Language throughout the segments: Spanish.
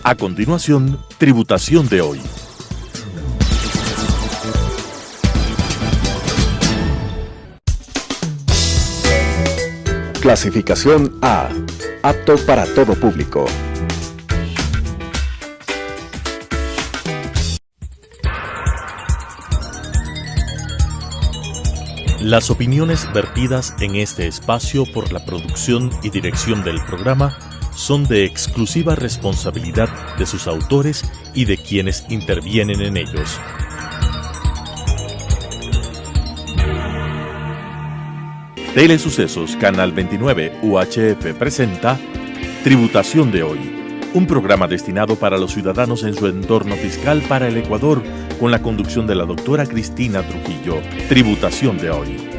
A continuación, Tributación de hoy. Clasificación A. Apto para todo público. Las opiniones vertidas en este espacio por la producción y dirección del programa son de exclusiva responsabilidad de sus autores y de quienes intervienen en ellos. Telesucesos Canal 29 UHF presenta Tributación de hoy, un programa destinado para los ciudadanos en su entorno fiscal para el Ecuador, con la conducción de la doctora Cristina Trujillo. Tributación de hoy.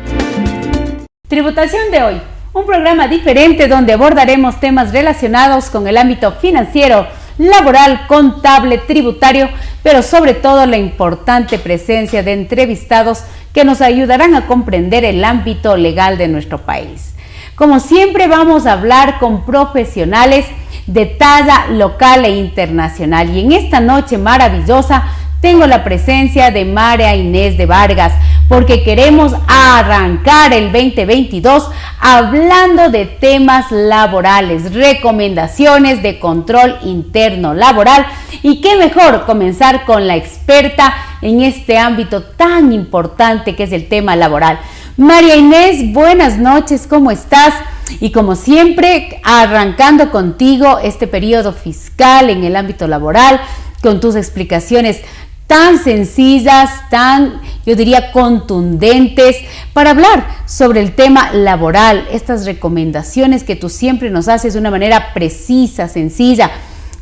Tributación de hoy, un programa diferente donde abordaremos temas relacionados con el ámbito financiero, laboral, contable, tributario, pero sobre todo la importante presencia de entrevistados que nos ayudarán a comprender el ámbito legal de nuestro país. Como siempre, vamos a hablar con profesionales de talla local e internacional, y en esta noche maravillosa tengo la presencia de María Inés de Vargas, porque queremos arrancar el 2022 hablando de temas laborales, recomendaciones de control interno laboral, y qué mejor comenzar con la experta en este ámbito tan importante que es el tema laboral. María Inés, buenas noches, ¿cómo estás? Y como siempre, arrancando contigo este periodo fiscal en el ámbito laboral, con tus explicaciones tan sencillas, tan, yo diría, contundentes, para hablar sobre el tema laboral, estas recomendaciones que tú siempre nos haces de una manera precisa, sencilla.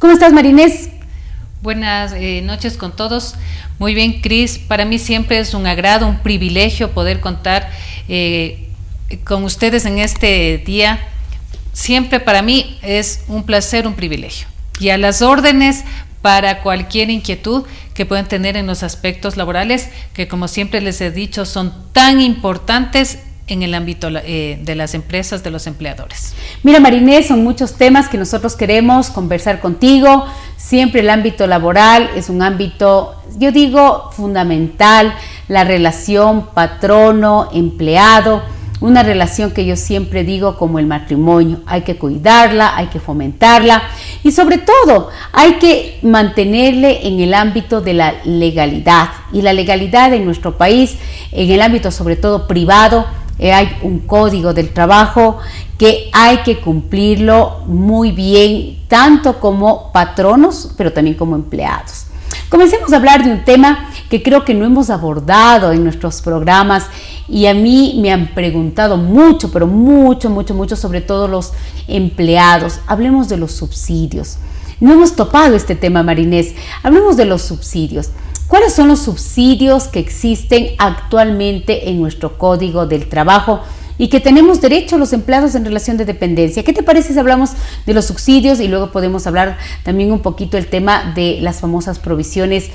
¿Cómo estás, María Inés? Buenas noches con todos. Muy bien, Cris. Para mí siempre es un agrado, un privilegio poder contar con ustedes en este día. Siempre para mí es un placer, un privilegio. Y a las órdenes para cualquier inquietud que puedan tener en los aspectos laborales, que como siempre les he dicho, son tan importantes en el ámbito de las empresas, de los empleadores. Mira, María Inés, son muchos temas que nosotros queremos conversar contigo. Siempre el ámbito laboral es un ámbito, yo digo, fundamental, la relación patrono-empleado, una relación que yo siempre digo como el matrimonio, hay que cuidarla, hay que fomentarla y sobre todo hay que mantenerle en el ámbito de la legalidad, y la legalidad en nuestro país, en el ámbito sobre todo privado, hay un código del trabajo que hay que cumplirlo muy bien, tanto como patronos, pero también como empleados. Comencemos a hablar de un tema que creo que no hemos abordado en nuestros programas, y a mí me han preguntado mucho, pero mucho, sobre todo los empleados. Hablemos de los subsidios. No hemos topado este tema, María Inés. Hablemos de los subsidios. ¿Cuáles son los subsidios que existen actualmente en nuestro Código del Trabajo y que tenemos derecho los empleados en relación de dependencia? ¿Qué te parece si hablamos de los subsidios y luego podemos hablar también un poquito del tema de las famosas provisiones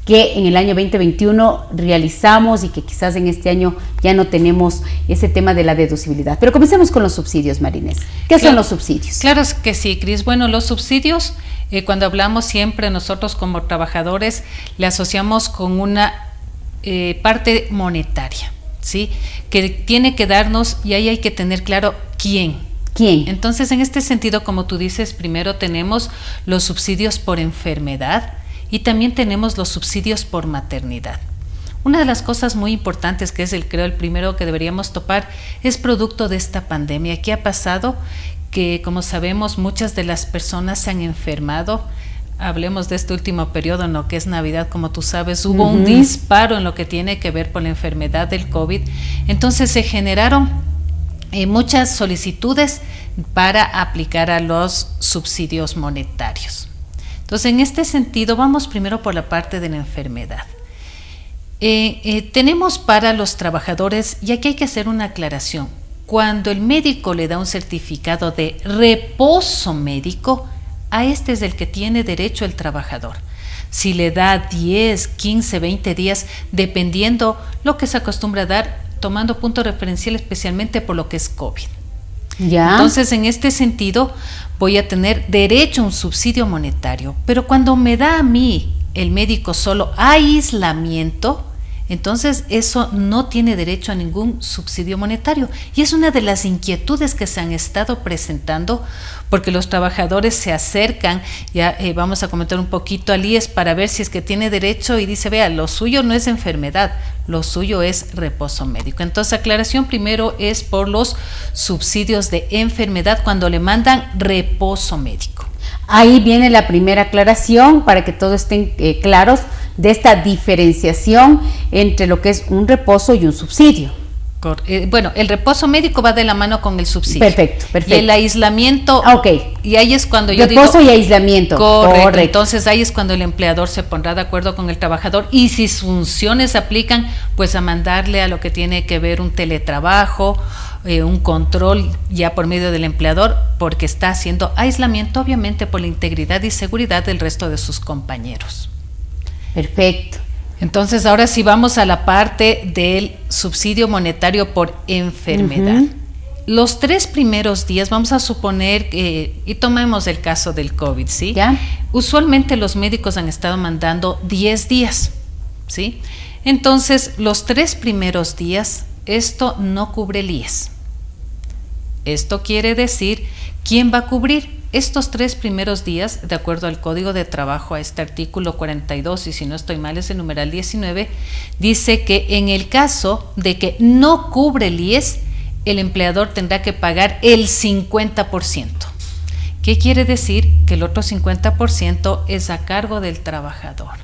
que en el año 2021 realizamos y que quizás en este año ya no tenemos ese tema de la deducibilidad? Pero comencemos con los subsidios, María Inés. ¿Qué son los subsidios? Claro que sí, Cris. Bueno, los subsidios, cuando hablamos siempre nosotros como trabajadores, le asociamos con una parte monetaria, ¿sí? Que tiene que darnos, y ahí hay que tener claro quién. Entonces, en este sentido, como tú dices, primero tenemos los subsidios por enfermedad y también tenemos los subsidios por maternidad. Una de las cosas muy importantes, que es creo el primero que deberíamos topar, es producto de esta pandemia. ¿Qué ha pasado? Que, como sabemos, muchas de las personas se han enfermado. Hablemos de este último periodo, en lo que es Navidad, como tú sabes, hubo un disparo en lo que tiene que ver con la enfermedad del COVID. Entonces se generaron muchas solicitudes para aplicar a los subsidios monetarios. Entonces, en este sentido, vamos primero por la parte de la enfermedad. Tenemos para los trabajadores, y aquí hay que hacer una aclaración, cuando el médico le da un certificado de reposo médico, a este es el que tiene derecho el trabajador. Si le da 10, 15, 20 días, dependiendo lo que se acostumbra a dar, tomando punto referencial especialmente por lo que es COVID. Ya. Entonces, en este sentido, voy a tener derecho a un subsidio monetario. Pero cuando me da a mí el médico solo aislamiento, entonces eso no tiene derecho a ningún subsidio monetario. Y es una de las inquietudes que se han estado presentando, porque los trabajadores se acercan, ya vamos a comentar un poquito al IES para ver si es que tiene derecho, y dice, vea, lo suyo no es enfermedad, lo suyo es reposo médico. Entonces, aclaración primero es por los subsidios de enfermedad cuando le mandan reposo médico. Ahí viene la primera aclaración para que todos estén claros de esta diferenciación entre lo que es un reposo y un subsidio. Bueno, el reposo médico va de la mano con el subsidio. Perfecto. Y el aislamiento, y ahí es cuando yo reposo digo... y aislamiento. Correcto. Entonces ahí es cuando el empleador se pondrá de acuerdo con el trabajador, y si sus funciones se aplican, pues a mandarle a lo que tiene que ver un teletrabajo, un control ya por medio del empleador, porque está haciendo aislamiento, obviamente por la integridad y seguridad del resto de sus compañeros. Perfecto. Entonces, ahora sí vamos a la parte del subsidio monetario por enfermedad. Uh-huh. Los 3 primeros días, vamos a suponer, y tomemos el caso del COVID, ¿sí? ¿Ya? Usualmente los médicos han estado mandando 10 días, ¿sí? Entonces, los 3 primeros días, esto no cubre el IES. Esto quiere decir, ¿quién va a cubrir? Estos 3 primeros días, de acuerdo al Código de Trabajo, a este artículo 42, y si no estoy mal es el numeral 19, dice que en el caso de que no cubre el IES, el empleador tendrá que pagar el 50%. ¿Qué quiere decir? Que el otro 50% es a cargo del trabajador.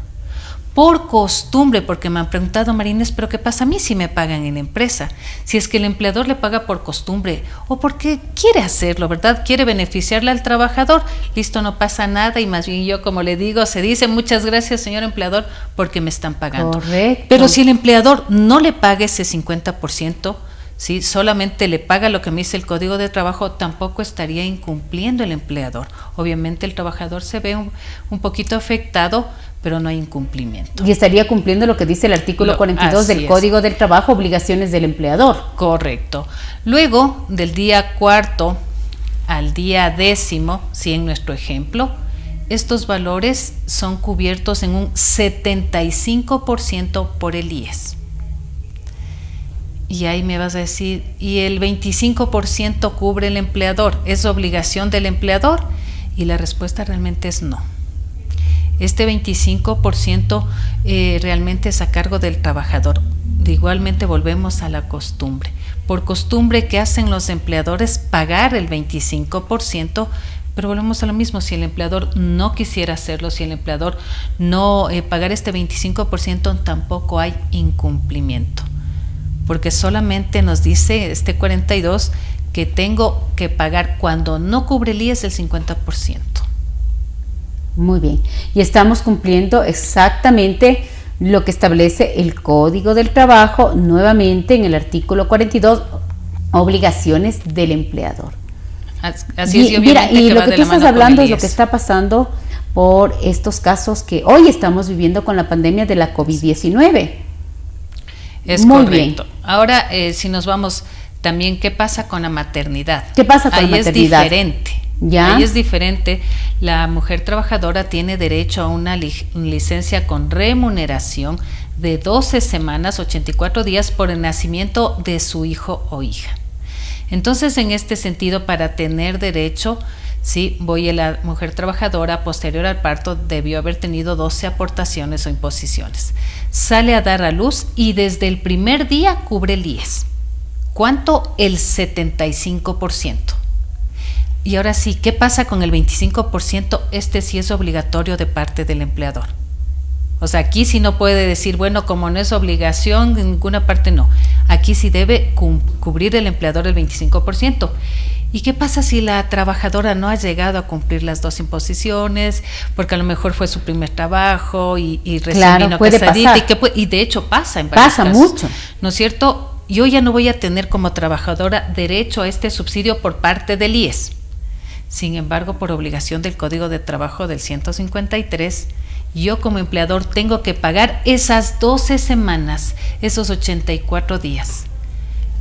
Por costumbre, porque me han preguntado, Marines, ¿pero qué pasa a mí si me pagan en la empresa? Si es que el empleador le paga por costumbre o porque quiere hacerlo, ¿verdad? Quiere beneficiarle al trabajador, listo, no pasa nada, y más bien yo, como le digo, se dice, muchas gracias, señor empleador, porque me están pagando. Correcto. Pero si el empleador no le paga ese 50%, ¿sí? Solamente le paga lo que me dice el Código de Trabajo, tampoco estaría incumpliendo el empleador. Obviamente el trabajador se ve un poquito afectado, pero no hay incumplimiento. Y estaría cumpliendo lo que dice el artículo 42 del Código del Trabajo, obligaciones del empleador. Correcto. Luego, del día 4 al día 10, sí, en nuestro ejemplo, estos valores son cubiertos en un 75% por el IES. Y ahí me vas a decir, ¿y el 25% cubre el empleador? ¿Es obligación del empleador? Y la respuesta realmente es no. Este 25% realmente es a cargo del trabajador. Igualmente volvemos a la costumbre. Por costumbre, ¿qué hacen los empleadores? Pagar el 25%, pero volvemos a lo mismo. Si el empleador no quisiera hacerlo, si el empleador no pagar este 25%, tampoco hay incumplimiento. Porque solamente nos dice este 42 que tengo que pagar cuando no cubre el IES el 50%. Muy bien, y estamos cumpliendo exactamente lo que establece el Código del Trabajo, nuevamente en el artículo 42, obligaciones del empleador. Así es, y mira, y lo que tú estás hablando es lo que está pasando por estos casos que hoy estamos viviendo con la pandemia de la COVID-19. Es muy correcto. Bien. Ahora, si nos vamos también, ¿qué pasa con la maternidad? ¿Qué pasa con la maternidad? Ahí es diferente. ¿Ya? Ahí es diferente. La mujer trabajadora tiene derecho a una licencia con remuneración de 12 semanas, 84 días por el nacimiento de su hijo o hija. Entonces, en este sentido, para tener derecho, sí, la mujer trabajadora posterior al parto debió haber tenido 12 aportaciones o imposiciones. Sale a dar a luz y desde el primer día cubre el IES. ¿Cuánto? El 75%. Y ahora sí, ¿qué pasa con el 25%? Este sí es obligatorio de parte del empleador. O sea, aquí sí no puede decir, bueno, como no es obligación, en ninguna parte no. Aquí sí debe cubrir el empleador el 25%. ¿Y qué pasa si la trabajadora no ha llegado a cumplir las 2 imposiciones? Porque a lo mejor fue su primer trabajo y recién vino casadita. Y de hecho pasa en varios casos. Pasa mucho. ¿No es cierto? Yo ya no voy a tener como trabajadora derecho a este subsidio por parte del IES. Sin embargo, por obligación del Código de Trabajo del 153, yo como empleador tengo que pagar esas 12 semanas, esos 84 días.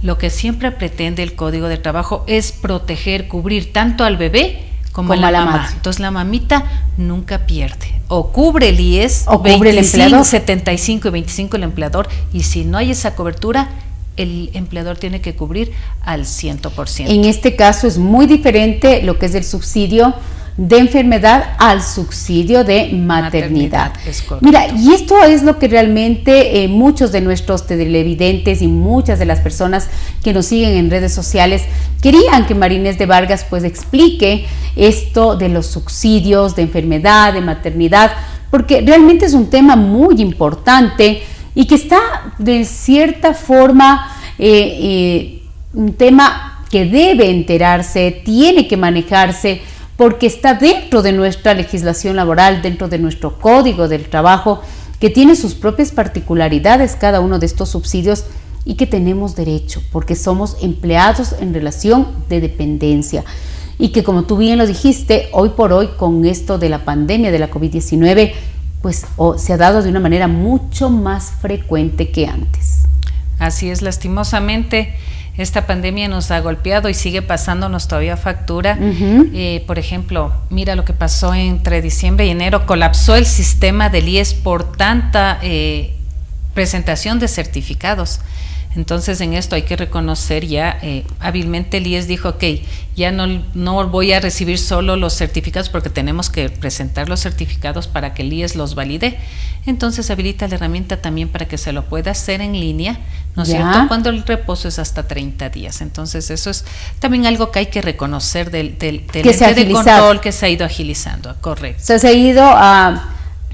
lo que siempre pretende el Código de Trabajo es proteger, cubrir tanto al bebé como a la mamá. madre. Entonces la mamita nunca pierde. O cubre el IES, o cubre 25, el empleador. 75 y 25 el empleador, y si no hay esa cobertura, el empleador tiene que cubrir al 100%. En este caso es muy diferente lo que es el subsidio de enfermedad al subsidio de maternidad. Es correcto. Mira, y esto es lo que realmente muchos de nuestros televidentes y muchas de las personas que nos siguen en redes sociales querían que María Inés de Vargas pues explique esto de los subsidios de enfermedad, de maternidad, porque realmente es un tema muy importante y que está de cierta forma un tema que debe enterarse, tiene que manejarse, porque está dentro de nuestra legislación laboral, dentro de nuestro Código del Trabajo, que tiene sus propias particularidades cada uno de estos subsidios y que tenemos derecho, porque somos empleados en relación de dependencia. Y que, como tú bien lo dijiste, hoy por hoy con esto de la pandemia de la COVID-19, pues se ha dado de una manera mucho más frecuente que antes. Así es, lastimosamente. Esta pandemia nos ha golpeado y sigue pasándonos todavía factura. Por ejemplo, mira lo que pasó entre diciembre y enero. Colapsó el sistema del IES por tanta presentación de certificados. Entonces, en esto hay que reconocer ya, hábilmente el IES dijo, ok, ya no voy a recibir solo los certificados porque tenemos que presentar los certificados para que el IES los valide. Entonces, habilita la herramienta también para que se lo pueda hacer en línea, ¿no es cierto? Cuando el reposo es hasta 30 días. Entonces, eso es también algo que hay que reconocer del ente de control que se ha ido agilizando, correcto. Se ha ido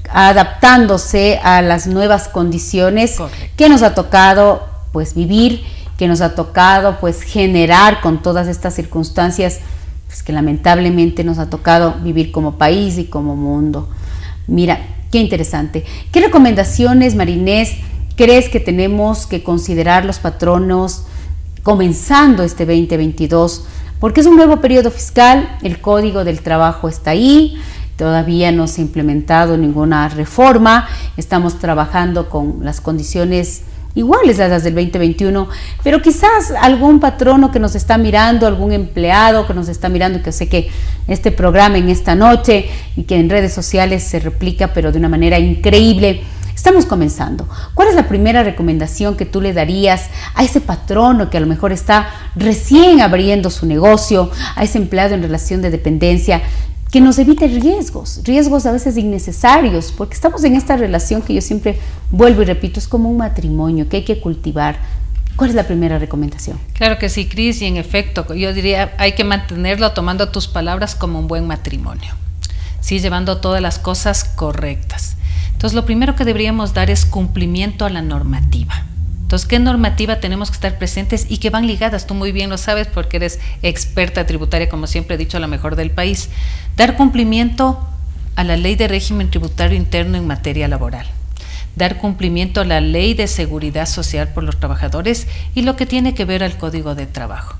adaptándose a las nuevas condiciones que nos ha tocado pues vivir, que nos ha tocado pues generar con todas estas circunstancias pues, que lamentablemente nos ha tocado vivir como país y como mundo. Mira, qué interesante. ¿Qué recomendaciones, María Inés, crees que tenemos que considerar los patronos comenzando este 2022? Porque es un nuevo periodo fiscal, el Código del Trabajo está ahí, todavía no se ha implementado ninguna reforma, estamos trabajando con las condiciones iguales a las del 2021, pero quizás algún patrono que nos está mirando, algún empleado que nos está mirando, que sé que este programa en esta noche y que en redes sociales se replica, pero de una manera increíble. Estamos comenzando. ¿Cuál es la primera recomendación que tú le darías a ese patrono que a lo mejor está recién abriendo su negocio, a ese empleado en relación de dependencia, que nos evite riesgos a veces innecesarios, porque estamos en esta relación que yo siempre vuelvo y repito, es como un matrimonio que hay que cultivar? ¿Cuál es la primera recomendación? Claro que sí, Cris, y en efecto, yo diría, hay que mantenerlo, tomando tus palabras, como un buen matrimonio, sí, llevando todas las cosas correctas. Entonces, lo primero que deberíamos dar es cumplimiento a la normativa. Entonces, ¿qué normativa tenemos que estar presentes y que van ligadas? Tú muy bien lo sabes porque eres experta tributaria, como siempre he dicho, la mejor del país. Dar cumplimiento a la Ley de Régimen Tributario Interno en materia laboral. Dar cumplimiento a la Ley de Seguridad Social por los trabajadores y lo que tiene que ver al Código de Trabajo.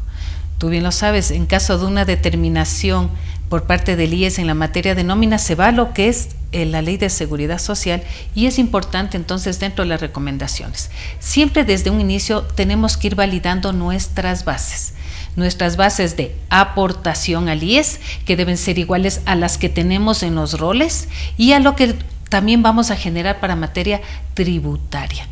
Tú bien lo sabes, en caso de una determinación por parte del IES en la materia de nómina, se va a lo que es la Ley de Seguridad Social, y es importante entonces dentro de las recomendaciones. Siempre desde un inicio tenemos que ir validando nuestras bases de aportación al IES, que deben ser iguales a las que tenemos en los roles y a lo que también vamos a generar para materia tributaria.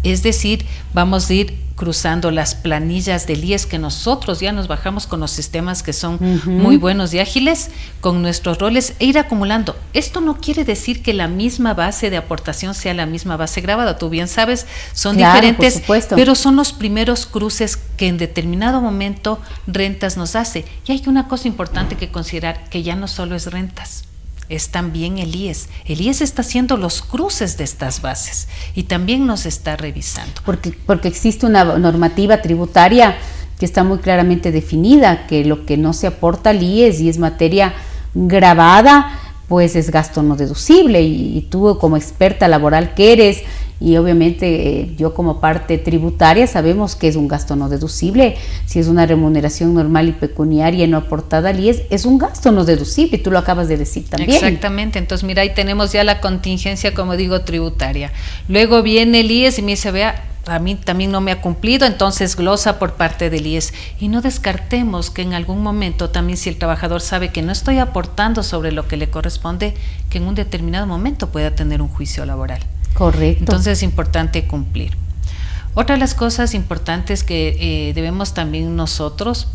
Es decir, vamos a ir cruzando las planillas del IES que nosotros ya nos bajamos con los sistemas que son muy buenos y ágiles, con nuestros roles, e ir acumulando. Esto no quiere decir que la misma base de aportación sea la misma base grabada, tú bien sabes, son diferentes, pero son los primeros cruces que en determinado momento rentas nos hace. Y hay una cosa importante que considerar, que ya no solo es rentas, es también el IES. El IES está haciendo los cruces de estas bases y también nos está revisando. Porque existe una normativa tributaria que está muy claramente definida, que lo que no se aporta al IES y es materia grabada, pues es gasto no deducible, y tú como experta laboral que eres, y obviamente yo como parte tributaria, sabemos que es un gasto no deducible. Si es una remuneración normal y pecuniaria no aportada al IES, es un gasto no deducible, y tú lo acabas de decir también. Exactamente, entonces mira, ahí tenemos ya la contingencia, como digo, tributaria. Luego viene el IES y me dice, vea, a mí también no me ha cumplido, entonces glosa por parte del IES. Y no descartemos que en algún momento también, si el trabajador sabe que no estoy aportando sobre lo que le corresponde, que en un determinado momento pueda tener un juicio laboral. Correcto. Entonces es importante cumplir. Otra de las cosas importantes que debemos también nosotros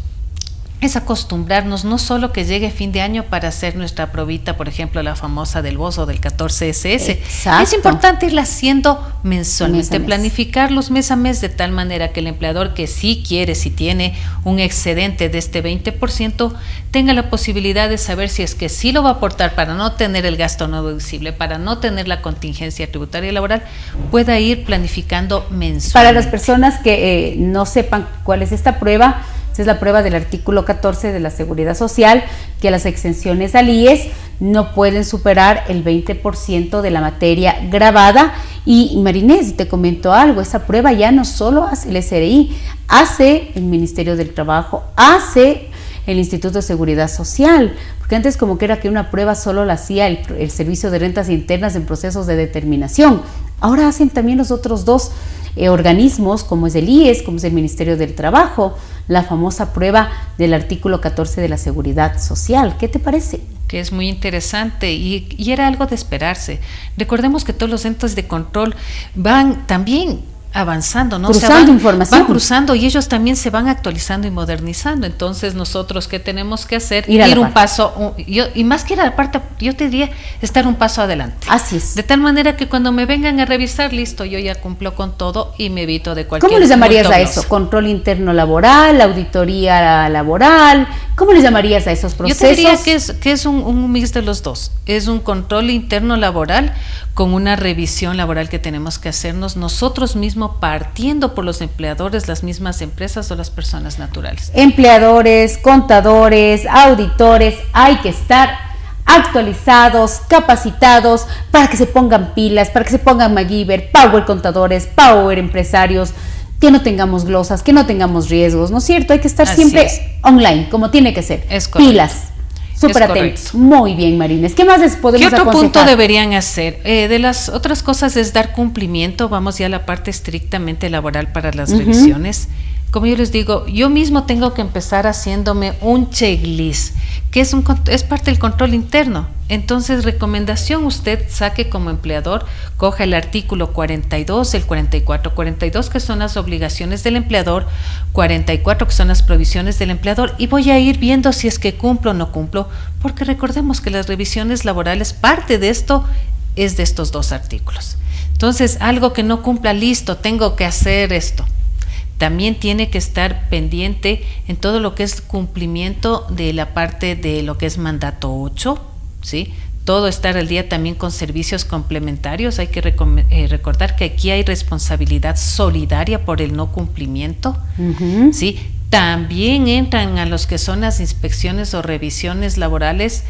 es acostumbrarnos no solo que llegue fin de año para hacer nuestra probita, por ejemplo, la famosa del BOS o del 14SS. Exacto. Es importante irla haciendo mensualmente, Mes a mes. planificarlos mes a mes de tal manera que el empleador que sí quiere, si tiene un excedente de este 20%, tenga la posibilidad de saber si es que sí lo va a aportar para no tener el gasto no deducible, para no tener la contingencia tributaria y laboral, pueda ir planificando mensualmente. Para las personas que no sepan cuál es esta prueba, es la prueba del artículo 14 de la Seguridad Social, que las exenciones al IES no pueden superar el 20% de la materia gravada. Y Marinés, te comento algo, esa prueba ya no solo hace el SRI, hace el Ministerio del Trabajo, hace el Instituto de Seguridad Social, porque antes como que era que una prueba solo la hacía el Servicio de Rentas Internas en procesos de determinación. Ahora hacen también los otros dos organismos, como es el IES, como es el Ministerio del Trabajo, la famosa prueba del artículo 14 de la Seguridad Social. ¿Qué te parece? Que es muy interesante y era algo de esperarse. Recordemos que todos los entes de control van también avanzando, ¿no? Cruzando información. Van cruzando y ellos también se van actualizando y modernizando. Entonces, nosotros, ¿qué tenemos que hacer? Ir un paso, y más que ir a la parte, yo te diría, estar un paso adelante. Así es. De tal manera que cuando me vengan a revisar, listo, yo ya cumplo con todo y me evito de cualquier... ¿Cómo le llamarías a eso? ¿Control interno laboral, auditoría laboral? ¿Cómo le llamarías a esos procesos? Yo te diría que es un mix de los dos. Es un control interno laboral con una revisión laboral que tenemos que hacernos nosotros mismos, partiendo por los empleadores, las mismas empresas o las personas naturales. Empleadores, contadores, auditores, hay que estar actualizados, capacitados, para que se pongan pilas, para que se pongan MacGyver, Power Contadores, Power Empresarios, que no tengamos glosas, que no tengamos riesgos, ¿no es cierto? Hay que estar siempre online, como tiene que ser. Es correcto. Pilas. Súper atentos. Muy bien, Marines. ¿Qué más les podemos aconsejar? ¿Qué otro punto deberían hacer? De las otras cosas es dar cumplimiento. Vamos ya a la parte estrictamente laboral para las revisiones. Como yo les digo, yo mismo tengo que empezar haciéndome un checklist, que es parte del control interno. Entonces, recomendación, usted saque como empleador, coja el artículo 42, el 44, 42 que son las obligaciones del empleador, 44 que son las provisiones del empleador, y voy a ir viendo si es que cumplo o no cumplo, porque recordemos que las revisiones laborales, parte de esto es de estos dos artículos. Entonces, algo que no cumpla, listo, tengo que hacer esto. También tiene que estar pendiente en todo lo que es cumplimiento de la parte de lo que es mandato 8, ¿sí? Todo estar al día también con servicios complementarios. Hay que recordar que aquí hay responsabilidad solidaria por el no cumplimiento, ¿sí? También entran a los que son las inspecciones o revisiones laborales,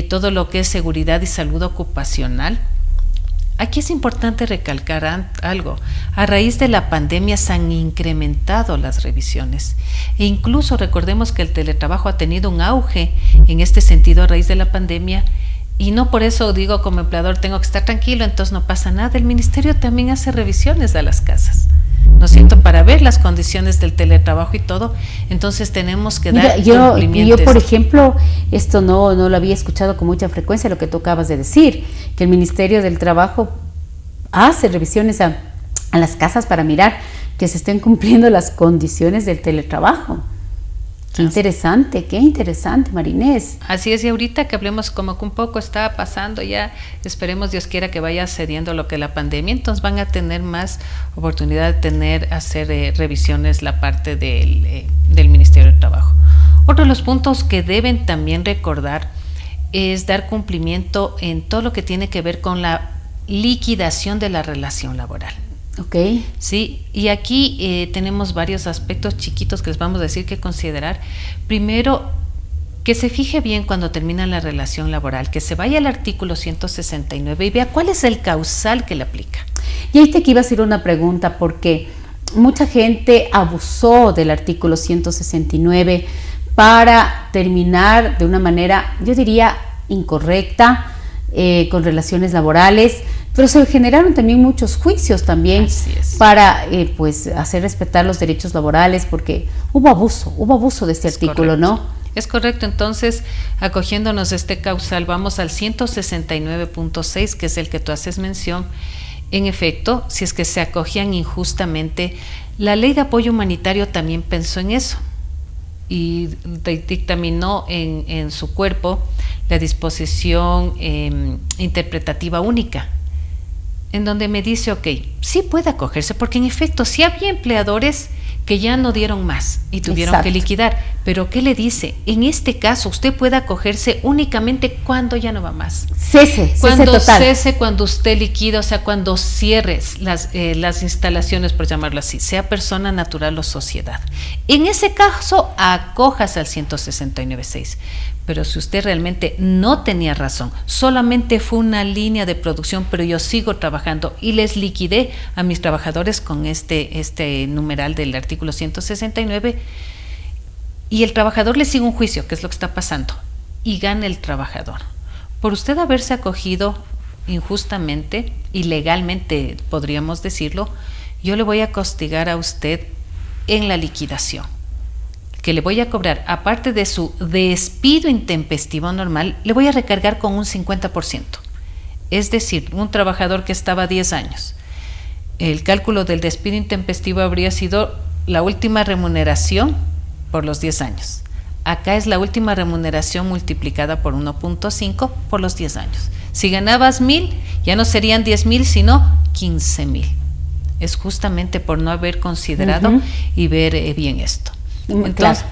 todo lo que es seguridad y salud ocupacional. Aquí es importante recalcar algo. A raíz de la pandemia se han incrementado las revisiones. E incluso recordemos que el teletrabajo ha tenido un auge en este sentido a raíz de la pandemia. Y no por eso digo como empleador tengo que estar tranquilo, entonces no pasa nada. El ministerio también hace revisiones a las casas, ¿no es cierto? Para ver las condiciones del teletrabajo y todo. Entonces tenemos que dar cumplimiento. Yo, por ejemplo, esto no lo había escuchado con mucha frecuencia, lo que tú acabas de decir, que el Ministerio del Trabajo hace revisiones a las casas para mirar que se estén cumpliendo las condiciones del teletrabajo. Qué interesante, Marinés. Así es, y ahorita que hablemos como que un poco está pasando ya, esperemos Dios quiera que vaya cediendo lo que la pandemia, entonces van a tener más oportunidad de hacer revisiones la parte del Ministerio del Trabajo. Otro de los puntos que deben también recordar es dar cumplimiento en todo lo que tiene que ver con la liquidación de la relación laboral. Okay. Sí, y aquí tenemos varios aspectos chiquitos que les vamos a decir que considerar. Primero, que se fije bien cuando termina la relación laboral, que se vaya al artículo 169 y vea cuál es el causal que le aplica. Y ahí te iba a hacer una pregunta, porque mucha gente abusó del artículo 169 para terminar de una manera, yo diría, incorrecta, con relaciones laborales. pero se generaron también muchos juicios también para pues hacer respetar los derechos laborales, porque hubo abuso de este artículo, correcto. ¿no? Es correcto, entonces, acogiéndonos de este causal, vamos al 169.6, que es el que tú haces mención. En efecto, si es que se acogían injustamente, la ley de apoyo humanitario también pensó en eso y dictaminó en su cuerpo la disposición interpretativa única, en donde me dice, ok, sí puede acogerse, porque en efecto, sí había empleadores que ya no dieron más y tuvieron que liquidar, pero ¿qué le dice? En este caso, usted puede acogerse únicamente cuando ya no va más. Cese total. Cese, cuando usted liquida, o sea, cuando cierres las instalaciones, por llamarlo así, sea persona natural o sociedad. En ese caso, acójase al 169.6. Pero si usted realmente no tenía razón, solamente fue una línea de producción, pero yo sigo trabajando y les liquidé a mis trabajadores con este numeral del artículo 169, y el trabajador le sigue un juicio, que es lo que está pasando, y gana el trabajador. Por usted haberse acogido injustamente, ilegalmente podríamos decirlo, yo le voy a castigar a usted en la liquidación, que le voy a cobrar, aparte de su despido intempestivo normal, le voy a recargar con un 50%. Es decir, un trabajador que estaba 10 años, el cálculo del despido intempestivo habría sido la última remuneración por los 10 años. Acá es la última remuneración multiplicada por 1.5 por los 10 años. Si ganabas 1,000, ya no serían 10,000, sino 15,000. Es justamente por no haber considerado y ver bien esto. Entonces,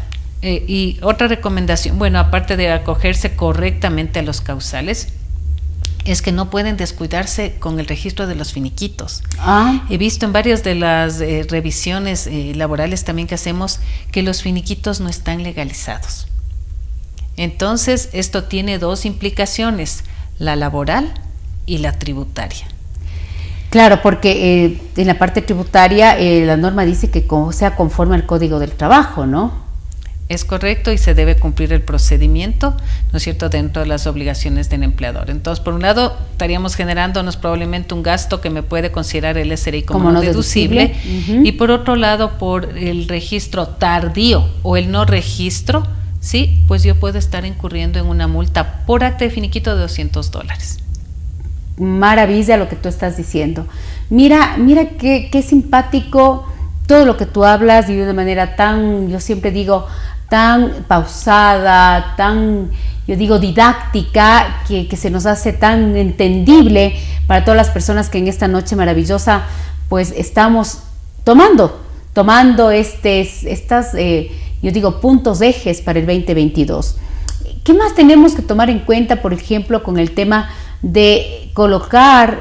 y otra recomendación, bueno, aparte de acogerse correctamente a los causales, es que no pueden descuidarse con el registro de los finiquitos. He visto en varias de las revisiones laborales también que hacemos que los finiquitos no están legalizados. Entonces, esto tiene dos implicaciones, la laboral y la tributaria. Claro, porque en la parte tributaria la norma dice que sea conforme al Código del Trabajo, ¿no? Es correcto, y se debe cumplir el procedimiento, ¿no es cierto?, dentro de las obligaciones del empleador. Entonces, por un lado, estaríamos generándonos probablemente un gasto que me puede considerar el SRI como no deducible, y por otro lado, por el registro tardío o el no registro, sí, pues yo puedo estar incurriendo en una multa por acta de finiquito de $200. Maravilla lo que tú estás diciendo. Mira qué simpático todo lo que tú hablas, y de una manera tan, yo siempre digo, tan pausada, tan, yo digo, didáctica, que se nos hace tan entendible para todas las personas que en esta noche maravillosa pues estamos tomando estas yo digo, puntos ejes para el 2022. ¿Qué más tenemos que tomar en cuenta, por ejemplo, con el tema de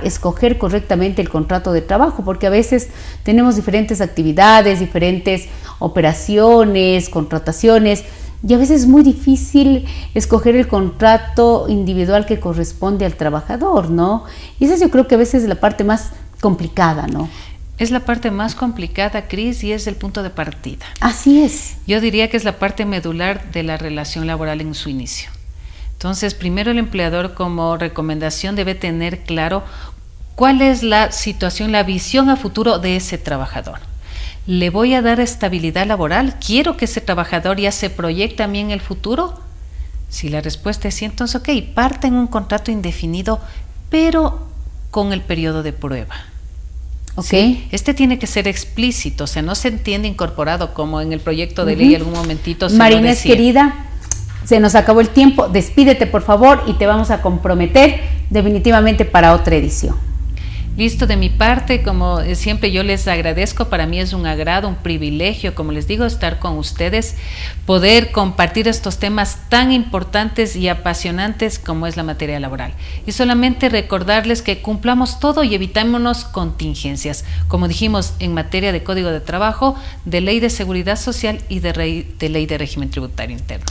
escoger correctamente el contrato de trabajo? Porque a veces tenemos diferentes actividades, diferentes operaciones, contrataciones, y a veces es muy difícil escoger el contrato individual que corresponde al trabajador, ¿no? Y esa yo creo que a veces es la parte más complicada, ¿no? Es la parte más complicada, Cris, y es el punto de partida. Así es. Yo diría que es la parte medular de la relación laboral en su inicio. Entonces, primero el empleador, como recomendación, debe tener claro cuál es la situación, la visión a futuro de ese trabajador. ¿Le voy a dar estabilidad laboral? ¿Quiero que ese trabajador ya se proyecte a mí en el futuro? Si la respuesta es sí, entonces, ok, parte en un contrato indefinido, pero con el periodo de prueba. Okay. Este tiene que ser explícito, o sea, no se entiende incorporado como en el proyecto de ley algún momentito se María lo Inés, decía. querida, se nos acabó el tiempo, despídete por favor y te vamos a comprometer definitivamente para otra edición. Listo, de mi parte, como siempre yo les agradezco, para mí es un agrado, un privilegio, como les digo, estar con ustedes, poder compartir estos temas tan importantes y apasionantes como es la materia laboral. Y solamente recordarles que cumplamos todo y evitémonos contingencias, como dijimos, en materia de Código de Trabajo, de Ley de Seguridad Social y de Ley de Régimen Tributario Interno.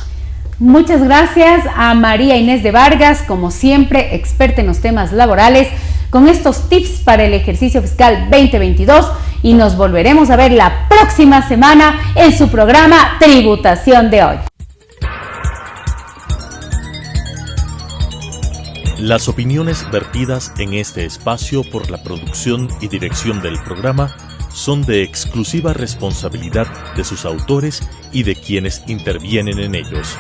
Muchas gracias a María Inés de Vargas, como siempre, experta en los temas laborales, con estos tips para el ejercicio fiscal 2022, y nos volveremos a ver la próxima semana en su programa Tributación de Hoy. Las opiniones vertidas en este espacio por la producción y dirección del programa son de exclusiva responsabilidad de sus autores y de quienes intervienen en ellos.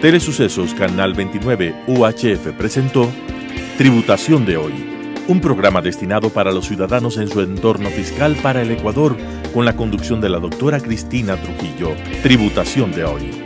Telesucesos Canal 29 UHF presentó Tributación de Hoy, un programa destinado para los ciudadanos en su entorno fiscal para el Ecuador, con la conducción de la doctora Cristina Trujillo. Tributación de Hoy.